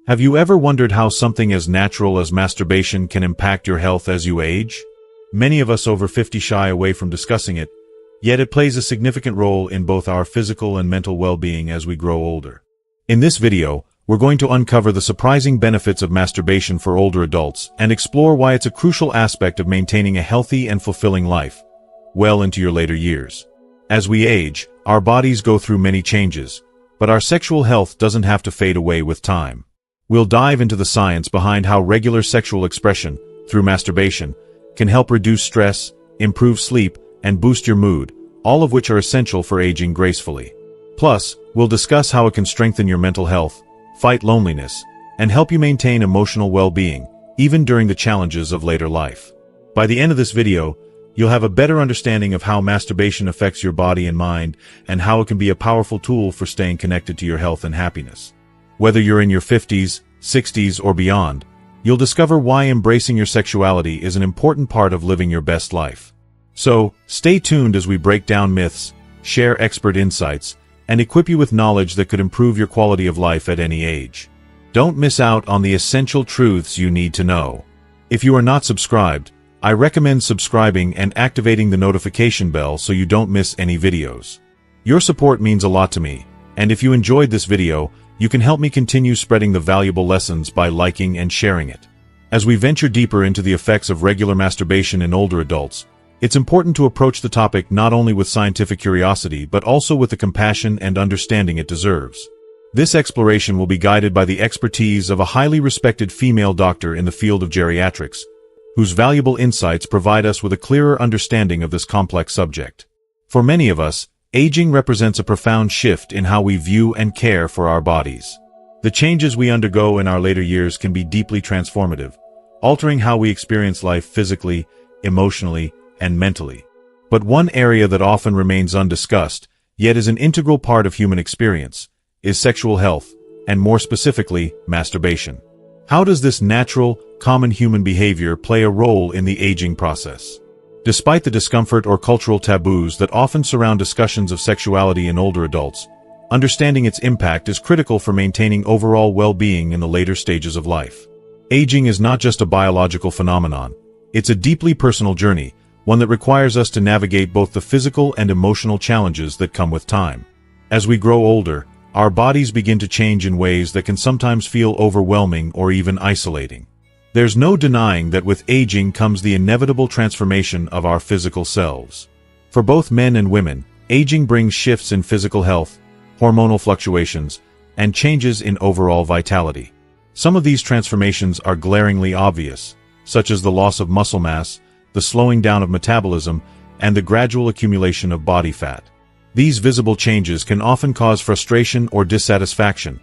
Have you ever wondered how something as natural as masturbation can impact your health as you age? Many of us over 50 shy away from discussing it, yet it plays a significant role in both our physical and mental well-being as we grow older. In this video, we're going to uncover the surprising benefits of masturbation for older adults and explore why it's a crucial aspect of maintaining a healthy and fulfilling life, well into your later years. As we age, our bodies go through many changes, but our sexual health doesn't have to fade away with time. We'll dive into the science behind how regular sexual expression, through masturbation, can help reduce stress, improve sleep, and boost your mood, all of which are essential for aging gracefully. Plus, we'll discuss how it can strengthen your mental health, fight loneliness, and help you maintain emotional well-being, even during the challenges of later life. By the end of this video, you'll have a better understanding of how masturbation affects your body and mind, and how it can be a powerful tool for staying connected to your health and happiness. Whether you're in your 50s, 60s, or beyond, you'll discover why embracing your sexuality is an important part of living your best life. So, stay tuned as we break down myths, share expert insights, and equip you with knowledge that could improve your quality of life at any age. Don't miss out on the essential truths you need to know. If you are not subscribed, I recommend subscribing and activating the notification bell so you don't miss any videos. Your support means a lot to me, and if you enjoyed this video, you can help me continue spreading the valuable lessons by liking and sharing it. As we venture deeper into the effects of regular masturbation in older adults, it's important to approach the topic not only with scientific curiosity but also with the compassion and understanding it deserves. This exploration will be guided by the expertise of a highly respected female doctor in the field of geriatrics, whose valuable insights provide us with a clearer understanding of this complex subject. For many of us, aging represents a profound shift in how we view and care for our bodies. The changes we undergo in our later years can be deeply transformative, altering how we experience life physically, emotionally, and mentally. But one area that often remains undiscussed, yet is an integral part of human experience, is sexual health, and more specifically, masturbation. How does this natural, common human behavior play a role in the aging process? Despite the discomfort or cultural taboos that often surround discussions of sexuality in older adults, understanding its impact is critical for maintaining overall well-being in the later stages of life. Aging is not just a biological phenomenon. It's a deeply personal journey, one that requires us to navigate both the physical and emotional challenges that come with time. As we grow older, our bodies begin to change in ways that can sometimes feel overwhelming or even isolating. There's no denying that with aging comes the inevitable transformation of our physical selves. For both men and women, aging brings shifts in physical health, hormonal fluctuations, and changes in overall vitality. Some of these transformations are glaringly obvious, such as the loss of muscle mass, the slowing down of metabolism, and the gradual accumulation of body fat. These visible changes can often cause frustration or dissatisfaction,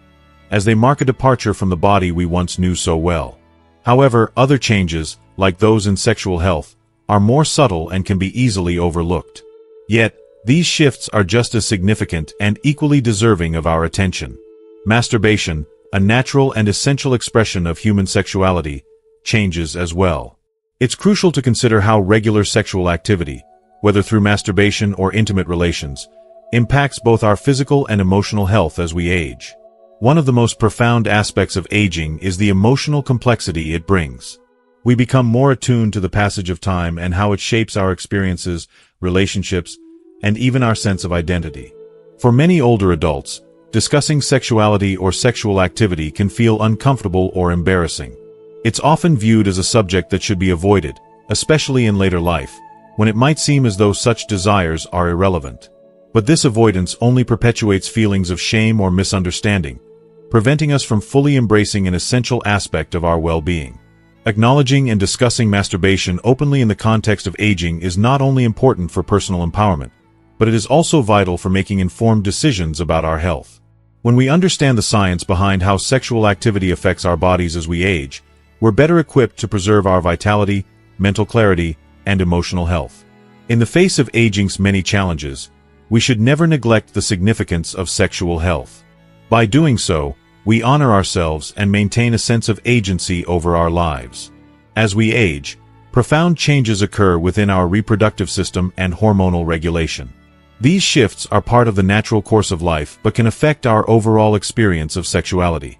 as they mark a departure from the body we once knew so well. However, other changes, like those in sexual health, are more subtle and can be easily overlooked. Yet, these shifts are just as significant and equally deserving of our attention. Masturbation, a natural and essential expression of human sexuality, changes as well. It's crucial to consider how regular sexual activity, whether through masturbation or intimate relations, impacts both our physical and emotional health as we age. One of the most profound aspects of aging is the emotional complexity it brings. We become more attuned to the passage of time and how it shapes our experiences, relationships, and even our sense of identity. For many older adults, discussing sexuality or sexual activity can feel uncomfortable or embarrassing. It's often viewed as a subject that should be avoided, especially in later life, when it might seem as though such desires are irrelevant. But this avoidance only perpetuates feelings of shame or misunderstanding, preventing us from fully embracing an essential aspect of our well-being. Acknowledging and discussing masturbation openly in the context of aging is not only important for personal empowerment, but it is also vital for making informed decisions about our health. When we understand the science behind how sexual activity affects our bodies as we age, we're better equipped to preserve our vitality, mental clarity, and emotional health. In the face of aging's many challenges, we should never neglect the significance of sexual health. By doing so, we honor ourselves and maintain a sense of agency over our lives. As we age, profound changes occur within our reproductive system and hormonal regulation. These shifts are part of the natural course of life but can affect our overall experience of sexuality.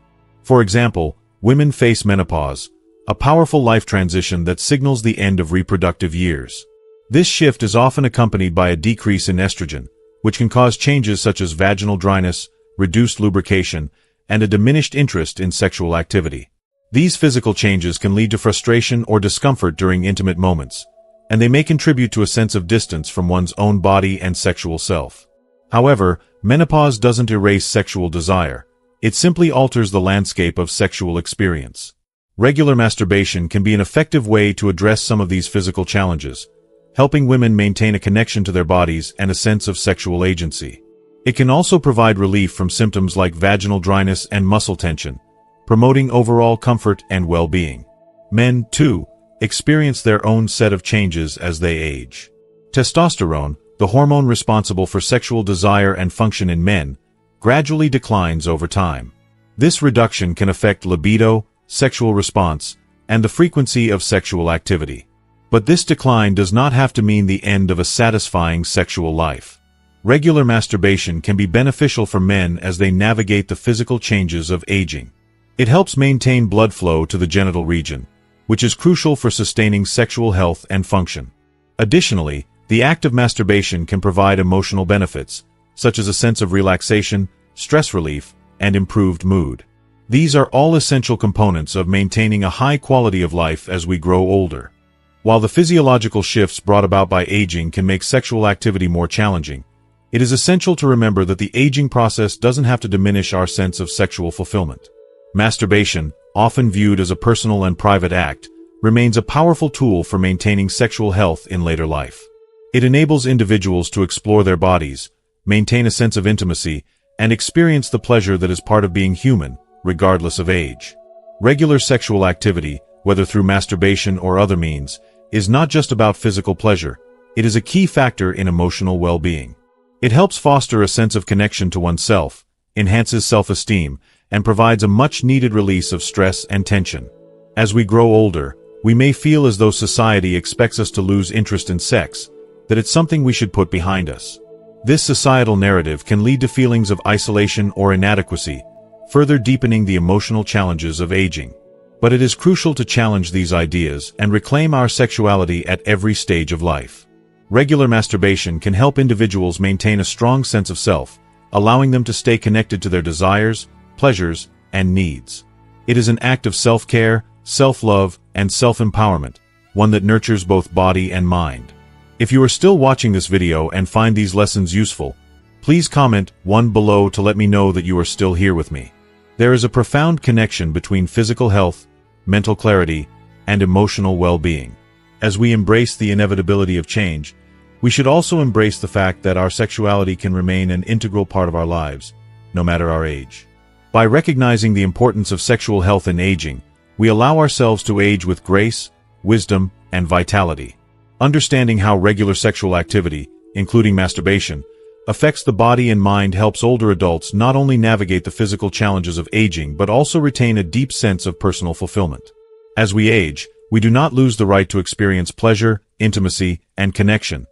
For example, women face menopause, a powerful life transition that signals the end of reproductive years. This shift is often accompanied by a decrease in estrogen, which can cause changes such as vaginal dryness, reduced lubrication, and a diminished interest in sexual activity. These physical changes can lead to frustration or discomfort during intimate moments, and they may contribute to a sense of distance from one's own body and sexual self. However, menopause doesn't erase sexual desire. It simply alters the landscape of sexual experience. Regular masturbation can be an effective way to address some of these physical challenges, helping women maintain a connection to their bodies and a sense of sexual agency. It can also provide relief from symptoms like vaginal dryness and muscle tension, promoting overall comfort and well-being. Men, too, experience their own set of changes as they age. Testosterone, the hormone responsible for sexual desire and function in men, gradually declines over time. This reduction can affect libido, sexual response, and the frequency of sexual activity. But this decline does not have to mean the end of a satisfying sexual life. Regular masturbation can be beneficial for men as they navigate the physical changes of aging. It helps maintain blood flow to the genital region, which is crucial for sustaining sexual health and function. Additionally, the act of masturbation can provide emotional benefits, such as a sense of relaxation, stress relief, and improved mood. These are all essential components of maintaining a high quality of life as we grow older. While the physiological shifts brought about by aging can make sexual activity more challenging, it is essential to remember that the aging process doesn't have to diminish our sense of sexual fulfillment. Masturbation, often viewed as a personal and private act, remains a powerful tool for maintaining sexual health in later life. It enables individuals to explore their bodies, maintain a sense of intimacy, and experience the pleasure that is part of being human, regardless of age. Regular sexual activity, whether through masturbation or other means, is not just about physical pleasure. It is a key factor in emotional well-being. It helps foster a sense of connection to oneself, enhances self-esteem, and provides a much-needed release of stress and tension. As we grow older, we may feel as though society expects us to lose interest in sex, that it's something we should put behind us. This societal narrative can lead to feelings of isolation or inadequacy, further deepening the emotional challenges of aging. But it is crucial to challenge these ideas and reclaim our sexuality at every stage of life. Regular masturbation can help individuals maintain a strong sense of self, allowing them to stay connected to their desires, pleasures, and needs. It is an act of self-care, self-love, and self-empowerment, one that nurtures both body and mind. If you are still watching this video and find these lessons useful, please comment 1 below to let me know that you are still here with me. There is a profound connection between physical health, mental clarity, and emotional well-being. As we embrace the inevitability of change, we should also embrace the fact that our sexuality can remain an integral part of our lives, no matter our age. By recognizing the importance of sexual health in aging, we allow ourselves to age with grace, wisdom, and vitality. Understanding how regular sexual activity, including masturbation, affects the body and mind helps older adults not only navigate the physical challenges of aging but also retain a deep sense of personal fulfillment. As we age, we do not lose the right to experience pleasure, intimacy, and connection.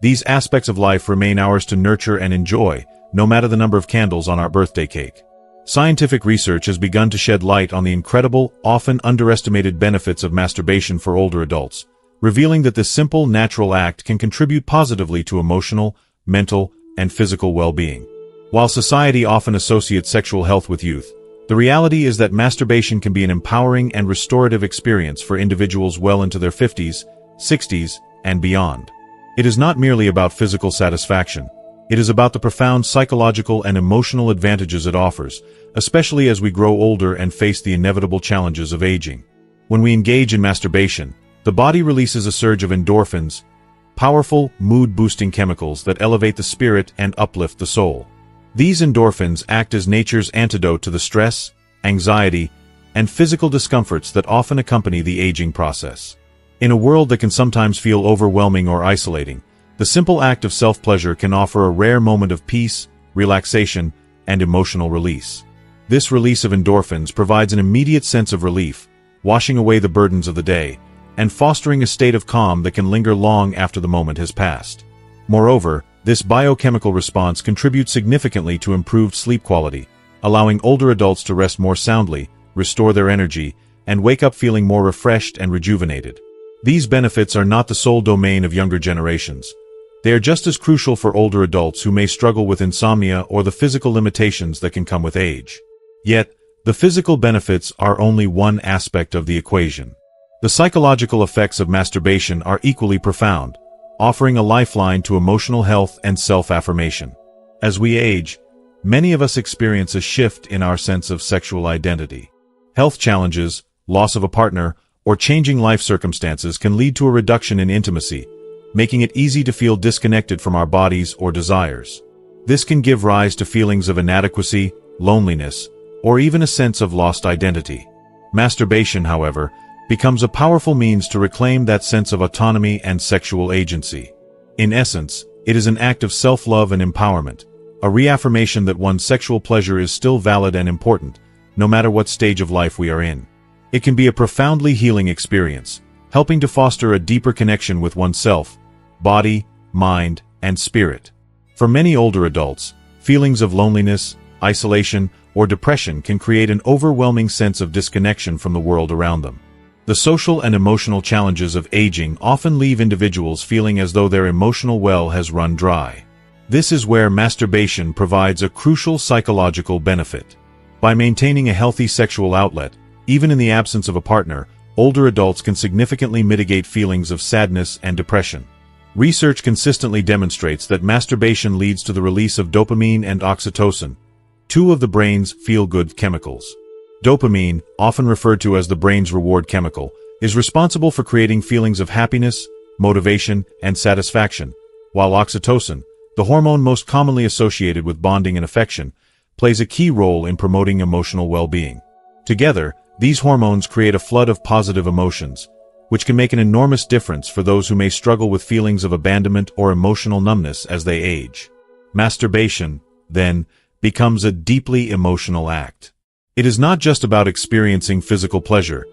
These aspects of life remain ours to nurture and enjoy, no matter the number of candles on our birthday cake. Scientific research has begun to shed light on the incredible, often underestimated benefits of masturbation for older adults, revealing that this simple, natural act can contribute positively to emotional, mental, and physical well-being. While society often associates sexual health with youth, the reality is that masturbation can be an empowering and restorative experience for individuals well into their 50s, 60s, and beyond. It is not merely about physical satisfaction. It is about the profound psychological and emotional advantages it offers, especially as we grow older and face the inevitable challenges of aging. When we engage in masturbation, the body releases a surge of endorphins, powerful, mood-boosting chemicals that elevate the spirit and uplift the soul. These endorphins act as nature's antidote to the stress, anxiety, and physical discomforts that often accompany the aging process. In a world that can sometimes feel overwhelming or isolating, the simple act of self-pleasure can offer a rare moment of peace, relaxation, and emotional release. This release of endorphins provides an immediate sense of relief, washing away the burdens of the day, and fostering a state of calm that can linger long after the moment has passed. Moreover, this biochemical response contributes significantly to improved sleep quality, allowing older adults to rest more soundly, restore their energy, and wake up feeling more refreshed and rejuvenated. These benefits are not the sole domain of younger generations. They are just as crucial for older adults who may struggle with insomnia or the physical limitations that can come with age. Yet, the physical benefits are only one aspect of the equation. The psychological effects of masturbation are equally profound, offering a lifeline to emotional health and self-affirmation. As we age, many of us experience a shift in our sense of sexual identity. Health challenges, loss of a partner, or changing life circumstances can lead to a reduction in intimacy, making it easy to feel disconnected from our bodies or desires. This can give rise to feelings of inadequacy, loneliness, or even a sense of lost identity. Masturbation, however, becomes a powerful means to reclaim that sense of autonomy and sexual agency. In essence, it is an act of self-love and empowerment, a reaffirmation that one's sexual pleasure is still valid and important, no matter what stage of life we are in. It can be a profoundly healing experience, helping to foster a deeper connection with oneself, body, mind, and spirit. For many older adults, feelings of loneliness, isolation, or depression can create an overwhelming sense of disconnection from the world around them. The social and emotional challenges of aging often leave individuals feeling as though their emotional well has run dry. This is where masturbation provides a crucial psychological benefit. By maintaining a healthy sexual outlet, even in the absence of a partner, older adults can significantly mitigate feelings of sadness and depression. Research consistently demonstrates that masturbation leads to the release of dopamine and oxytocin, two of the brain's feel-good chemicals. Dopamine, often referred to as the brain's reward chemical, is responsible for creating feelings of happiness, motivation, and satisfaction, while oxytocin, the hormone most commonly associated with bonding and affection, plays a key role in promoting emotional well-being. Together, these hormones create a flood of positive emotions, which can make an enormous difference for those who may struggle with feelings of abandonment or emotional numbness as they age. Masturbation, then, becomes a deeply emotional act. It is not just about experiencing physical pleasure.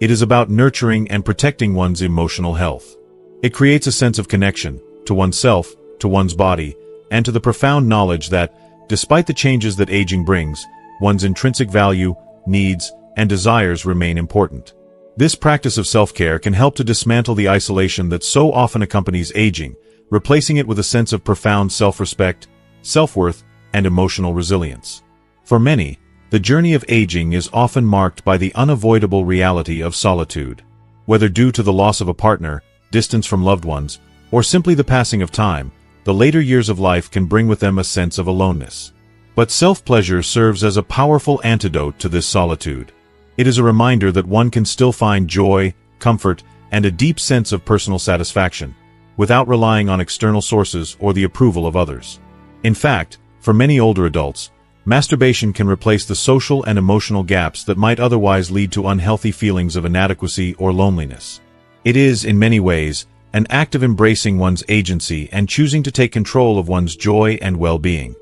It is about nurturing and protecting one's emotional health. It creates a sense of connection, to oneself, to one's body, and to the profound knowledge that, despite the changes that aging brings, one's intrinsic value, needs, and desires remain important. This practice of self-care can help to dismantle the isolation that so often accompanies aging, replacing it with a sense of profound self-respect, self-worth, and emotional resilience. For many, the journey of aging is often marked by the unavoidable reality of solitude. Whether due to the loss of a partner, distance from loved ones, or simply the passing of time, the later years of life can bring with them a sense of aloneness. But self-pleasure serves as a powerful antidote to this solitude. It is a reminder that one can still find joy, comfort, and a deep sense of personal satisfaction, without relying on external sources or the approval of others. In fact, for many older adults, masturbation can replace the social and emotional gaps that might otherwise lead to unhealthy feelings of inadequacy or loneliness. It is, in many ways, an act of embracing one's agency and choosing to take control of one's joy and well-being.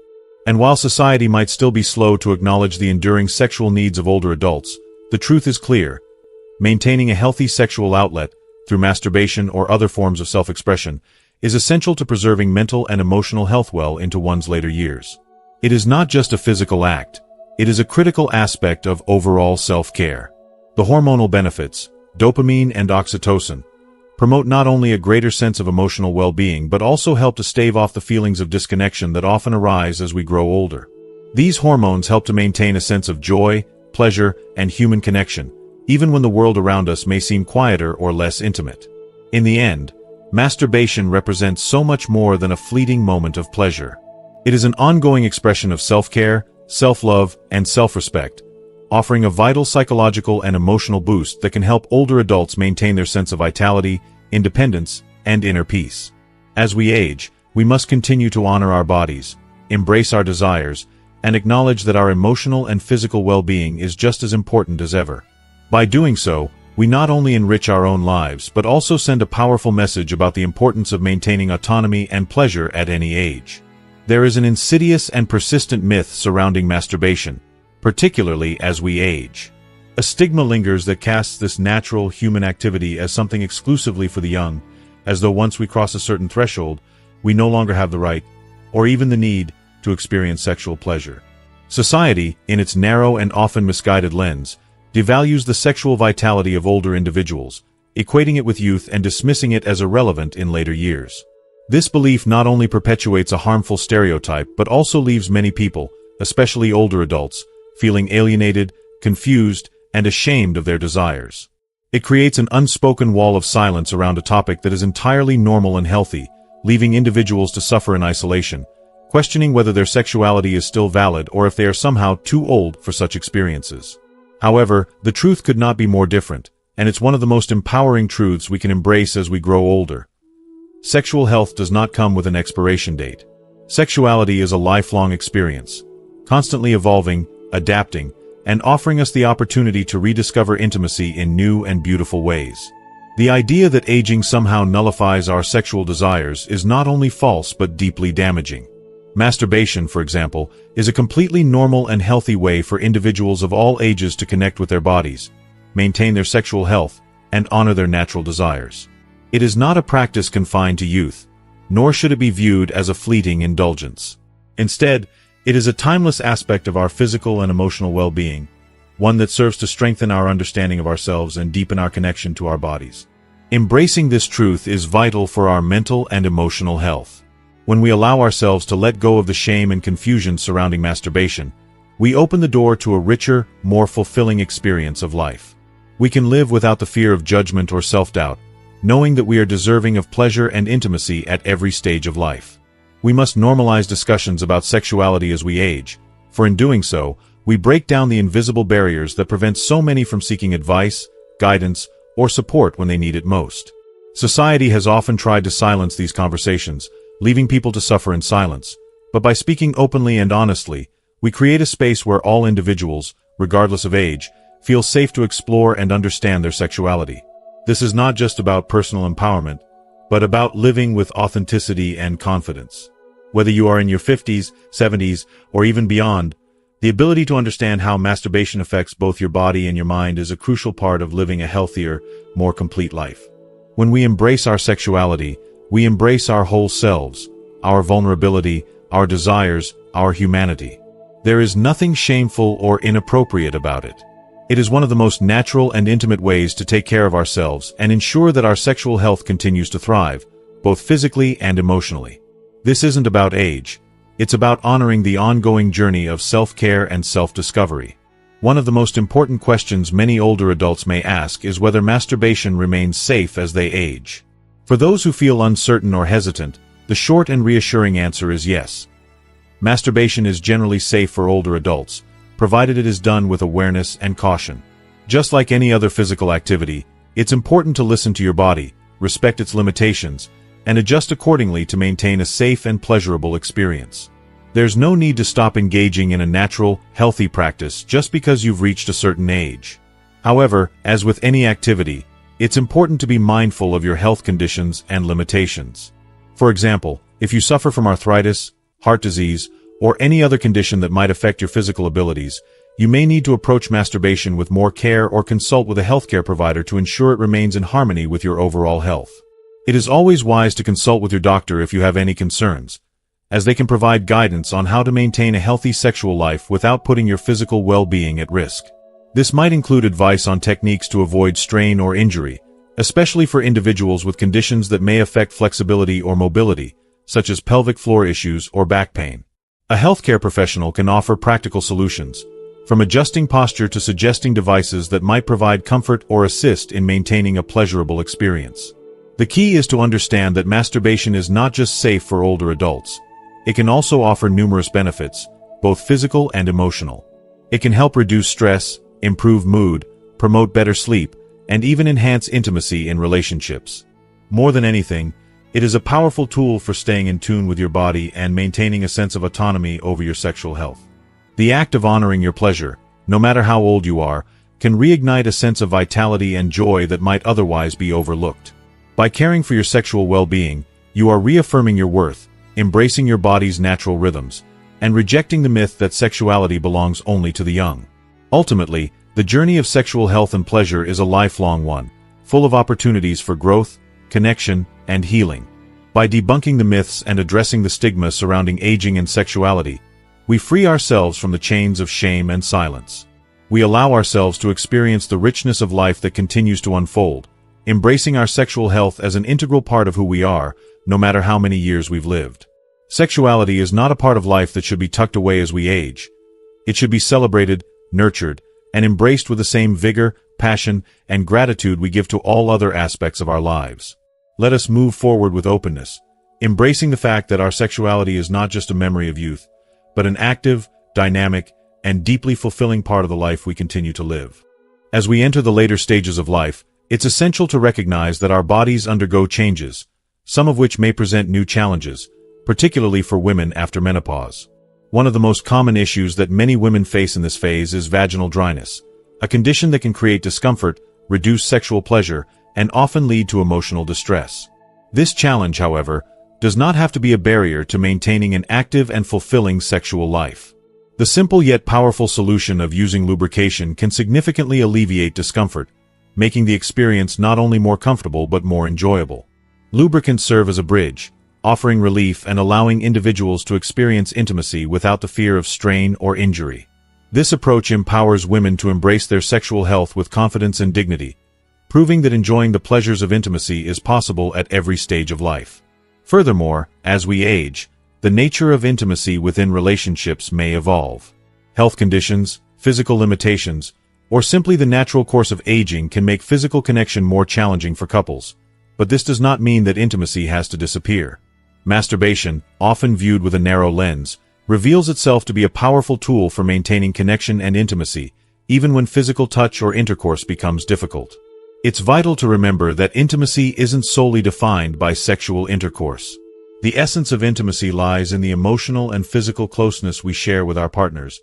And while society might still be slow to acknowledge the enduring sexual needs of older adults, the truth is clear. Maintaining a healthy sexual outlet, through masturbation or other forms of self-expression, is essential to preserving mental and emotional health well into one's later years. It is not just a physical act, it is a critical aspect of overall self-care. The hormonal benefits, dopamine and oxytocin, promote not only a greater sense of emotional well-being but also help to stave off the feelings of disconnection that often arise as we grow older. These hormones help to maintain a sense of joy, pleasure, and human connection, even when the world around us may seem quieter or less intimate. In the end, masturbation represents so much more than a fleeting moment of pleasure. It is an ongoing expression of self-care, self-love, and self-respect, offering a vital psychological and emotional boost that can help older adults maintain their sense of vitality, independence, and inner peace. As we age, we must continue to honor our bodies, embrace our desires, and acknowledge that our emotional and physical well-being is just as important as ever. By doing so, we not only enrich our own lives but also send a powerful message about the importance of maintaining autonomy and pleasure at any age. There is an insidious and persistent myth surrounding masturbation, particularly as we age. A stigma lingers that casts this natural human activity as something exclusively for the young, as though once we cross a certain threshold, we no longer have the right, or even the need, to experience sexual pleasure. Society, in its narrow and often misguided lens, devalues the sexual vitality of older individuals, equating it with youth and dismissing it as irrelevant in later years. This belief not only perpetuates a harmful stereotype but also leaves many people, especially older adults, feeling alienated, confused, and ashamed of their desires. It creates an unspoken wall of silence around a topic that is entirely normal and healthy, leaving individuals to suffer in isolation, questioning whether their sexuality is still valid or if they are somehow too old for such experiences. However, the truth could not be more different, and it's one of the most empowering truths we can embrace as we grow older. Sexual health does not come with an expiration date. Sexuality is a lifelong experience, constantly evolving, adapting, and offering us the opportunity to rediscover intimacy in new and beautiful ways. The idea that aging somehow nullifies our sexual desires is not only false but deeply damaging. Masturbation, for example, is a completely normal and healthy way for individuals of all ages to connect with their bodies, maintain their sexual health, and honor their natural desires. It is not a practice confined to youth, nor should it be viewed as a fleeting indulgence. Instead, it is a timeless aspect of our physical and emotional well-being, one that serves to strengthen our understanding of ourselves and deepen our connection to our bodies. Embracing this truth is vital for our mental and emotional health. When we allow ourselves to let go of the shame and confusion surrounding masturbation, we open the door to a richer, more fulfilling experience of life. We can live without the fear of judgment or self-doubt, knowing that we are deserving of pleasure and intimacy at every stage of life. We must normalize discussions about sexuality as we age, for in doing so, we break down the invisible barriers that prevent so many from seeking advice, guidance, or support when they need it most. Society has often tried to silence these conversations, leaving people to suffer in silence, but by speaking openly and honestly, we create a space where all individuals, regardless of age, feel safe to explore and understand their sexuality. This is not just about personal empowerment, but about living with authenticity and confidence. Whether you are in your 50s, 70s, or even beyond, the ability to understand how masturbation affects both your body and your mind is a crucial part of living a healthier, more complete life. When we embrace our sexuality, we embrace our whole selves, our vulnerability, our desires, our humanity. There is nothing shameful or inappropriate about it. It is one of the most natural and intimate ways to take care of ourselves and ensure that our sexual health continues to thrive, both physically and emotionally. This isn't about age. It's about honoring the ongoing journey of self-care and self-discovery. One of the most important questions many older adults may ask is whether masturbation remains safe as they age. For those who feel uncertain or hesitant, the short and reassuring answer is yes. Masturbation is generally safe for older adults, provided it is done with awareness and caution. Just like any other physical activity, it's important to listen to your body, respect its limitations, and adjust accordingly to maintain a safe and pleasurable experience. There's no need to stop engaging in a natural, healthy practice just because you've reached a certain age. However, as with any activity, it's important to be mindful of your health conditions and limitations. For example, if you suffer from arthritis, heart disease, or any other condition that might affect your physical abilities, you may need to approach masturbation with more care or consult with a healthcare provider to ensure it remains in harmony with your overall health. It is always wise to consult with your doctor if you have any concerns, as they can provide guidance on how to maintain a healthy sexual life without putting your physical well-being at risk. This might include advice on techniques to avoid strain or injury, especially for individuals with conditions that may affect flexibility or mobility, such as pelvic floor issues or back pain. A healthcare professional can offer practical solutions, from adjusting posture to suggesting devices that might provide comfort or assist in maintaining a pleasurable experience. The key is to understand that masturbation is not just safe for older adults. It can also offer numerous benefits, both physical and emotional. It can help reduce stress, improve mood, promote better sleep, and even enhance intimacy in relationships. More than anything, it is a powerful tool for staying in tune with your body and maintaining a sense of autonomy over your sexual health. The act of honoring your pleasure, no matter how old you are, can reignite a sense of vitality and joy that might otherwise be overlooked. By caring for your sexual well-being, you are reaffirming your worth, embracing your body's natural rhythms, and rejecting the myth that sexuality belongs only to the young. Ultimately, the journey of sexual health and pleasure is a lifelong one, full of opportunities for growth, connection, and healing. By debunking the myths and addressing the stigma surrounding aging and sexuality, we free ourselves from the chains of shame and silence. we allow ourselves to experience the richness of life that continues to unfold, embracing our sexual health as an integral part of who we are, no matter how many years we've lived. Sexuality is not a part of life that should be tucked away as we age. It should be celebrated, nurtured, and embraced with the same vigor, passion, and gratitude we give to all other aspects of our lives. Let us move forward with openness, embracing the fact that our sexuality is not just a memory of youth, but an active, dynamic, and deeply fulfilling part of the life we continue to live. As we enter the later stages of life, it's essential to recognize that our bodies undergo changes, some of which may present new challenges, particularly for women after menopause. One of the most common issues that many women face in this phase is vaginal dryness, a condition that can create discomfort, reduce sexual pleasure, and often lead to emotional distress. This challenge, however, does not have to be a barrier to maintaining an active and fulfilling sexual life. The simple yet powerful solution of using lubrication can significantly alleviate discomfort, making the experience not only more comfortable but more enjoyable. Lubricants serve as a bridge, offering relief and allowing individuals to experience intimacy without the fear of strain or injury. This approach empowers women to embrace their sexual health with confidence and dignity, proving that enjoying the pleasures of intimacy is possible at every stage of life. Furthermore, as we age, the nature of intimacy within relationships may evolve. Health conditions, physical limitations, or simply the natural course of aging can make physical connection more challenging for couples, but this does not mean that intimacy has to disappear. Masturbation, often viewed with a narrow lens, reveals itself to be a powerful tool for maintaining connection and intimacy, even when physical touch or intercourse becomes difficult. It's vital to remember that intimacy isn't solely defined by sexual intercourse. The essence of intimacy lies in the emotional and physical closeness we share with our partners,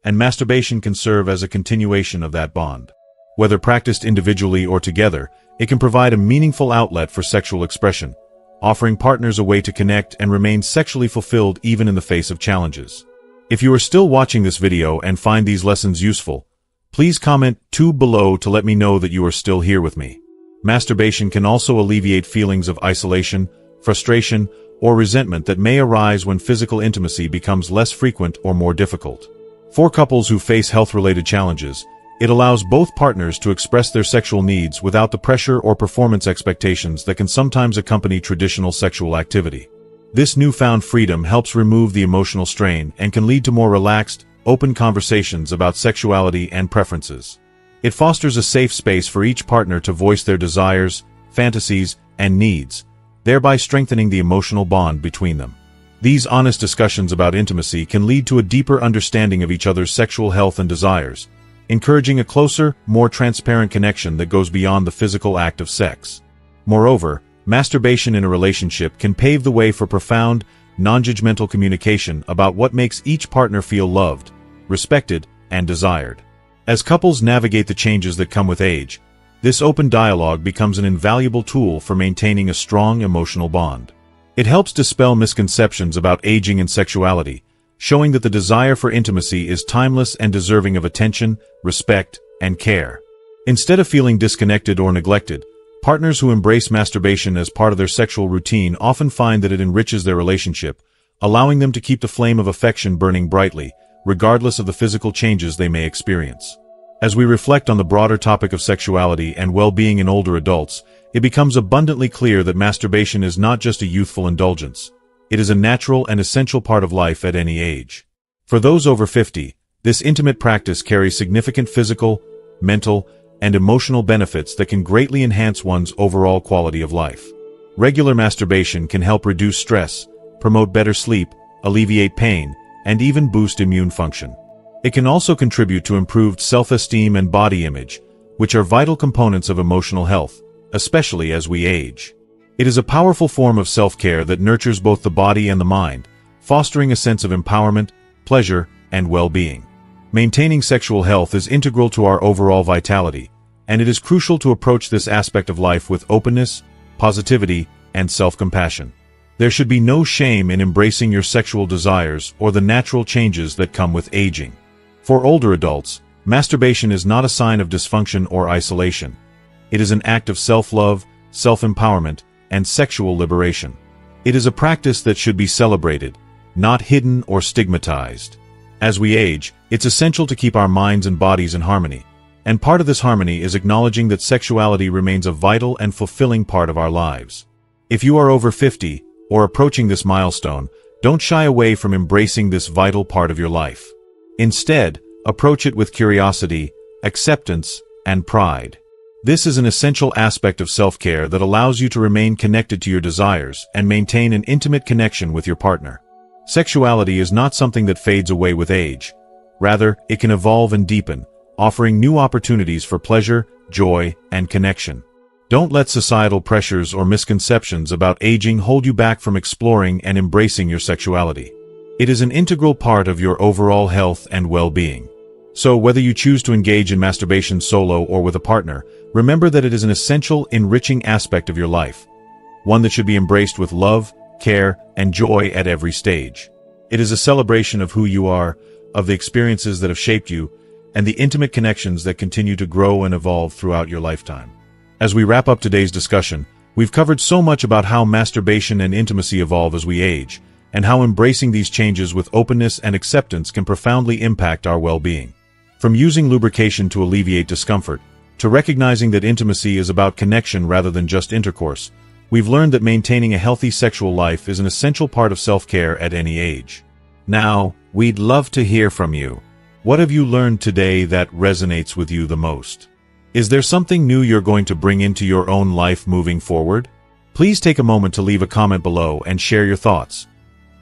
and masturbation can serve as a continuation of that bond. Whether practiced individually or together, it can provide a meaningful outlet for sexual expression, offering partners a way to connect and remain sexually fulfilled even in the face of challenges. If you are still watching this video and find these lessons useful, please comment 2 below to let me know that you are still here with me. Masturbation can also alleviate feelings of isolation, frustration, or resentment that may arise when physical intimacy becomes less frequent or more difficult. For couples who face health-related challenges, it allows both partners to express their sexual needs without the pressure or performance expectations that can sometimes accompany traditional sexual activity. This newfound freedom helps remove the emotional strain and can lead to more relaxed, open conversations about sexuality and preferences. It fosters a safe space for each partner to voice their desires, fantasies, and needs, thereby strengthening the emotional bond between them. These honest discussions about intimacy can lead to a deeper understanding of each other's sexual health and desires, encouraging a closer, more transparent connection that goes beyond the physical act of sex. Moreover, masturbation in a relationship can pave the way for profound, non-judgmental communication about what makes each partner feel loved, respected, and desired. As couples navigate the changes that come with age, this open dialogue becomes an invaluable tool for maintaining a strong emotional bond. It helps dispel misconceptions about aging and sexuality, showing that the desire for intimacy is timeless and deserving of attention, respect, and care. Instead of feeling disconnected or neglected, partners who embrace masturbation as part of their sexual routine often find that it enriches their relationship, allowing them to keep the flame of affection burning brightly, regardless of the physical changes they may experience. As we reflect on the broader topic of sexuality and well-being in older adults, it becomes abundantly clear that masturbation is not just a youthful indulgence. It is a natural and essential part of life at any age. For those over 50, this intimate practice carries significant physical, mental, and emotional benefits that can greatly enhance one's overall quality of life. Regular masturbation can help reduce stress, promote better sleep, alleviate pain, and even boost immune function. It can also contribute to improved self-esteem and body image, which are vital components of emotional health, especially as we age. It is a powerful form of self-care that nurtures both the body and the mind, fostering a sense of empowerment, pleasure, and well-being. Maintaining sexual health is integral to our overall vitality, and it is crucial to approach this aspect of life with openness, positivity, and self-compassion. There should be no shame in embracing your sexual desires or the natural changes that come with aging. For older adults, masturbation is not a sign of dysfunction or isolation. It is an act of self-love, self-empowerment, and sexual liberation. It is a practice that should be celebrated, not hidden or stigmatized. As we age, it's essential to keep our minds and bodies in harmony. And part of this harmony is acknowledging that sexuality remains a vital and fulfilling part of our lives. If you are over 50, or approaching this milestone, don't shy away from embracing this vital part of your life. Instead, approach it with curiosity, acceptance, and pride. This is an essential aspect of self-care that allows you to remain connected to your desires and maintain an intimate connection with your partner. Sexuality is not something that fades away with age. Rather, it can evolve and deepen, offering new opportunities for pleasure, joy, and connection. Don't let societal pressures or misconceptions about aging hold you back from exploring and embracing your sexuality. It is an integral part of your overall health and well-being. So, whether you choose to engage in masturbation solo or with a partner, remember that it is an essential, enriching aspect of your life, one that should be embraced with love, care, and joy at every stage. It is a celebration of who you are, of the experiences that have shaped you, and the intimate connections that continue to grow and evolve throughout your lifetime. As we wrap up today's discussion, we've covered so much about how masturbation and intimacy evolve as we age, and how embracing these changes with openness and acceptance can profoundly impact our well-being. From using lubrication to alleviate discomfort, to recognizing that intimacy is about connection rather than just intercourse, we've learned that maintaining a healthy sexual life is an essential part of self-care at any age. Now, we'd love to hear from you. What have you learned today that resonates with you the most? Is there something new you're going to bring into your own life moving forward? Please take a moment to leave a comment below and share your thoughts.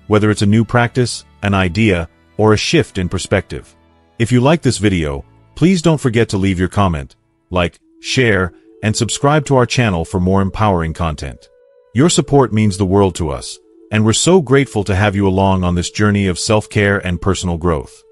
Whether it's a new practice, an idea, or a shift in perspective. If you like this video, please don't forget to leave your comment, like, share, and subscribe to our channel for more empowering content. Your support means the world to us, and we're so grateful to have you along on this journey of self-care and personal growth.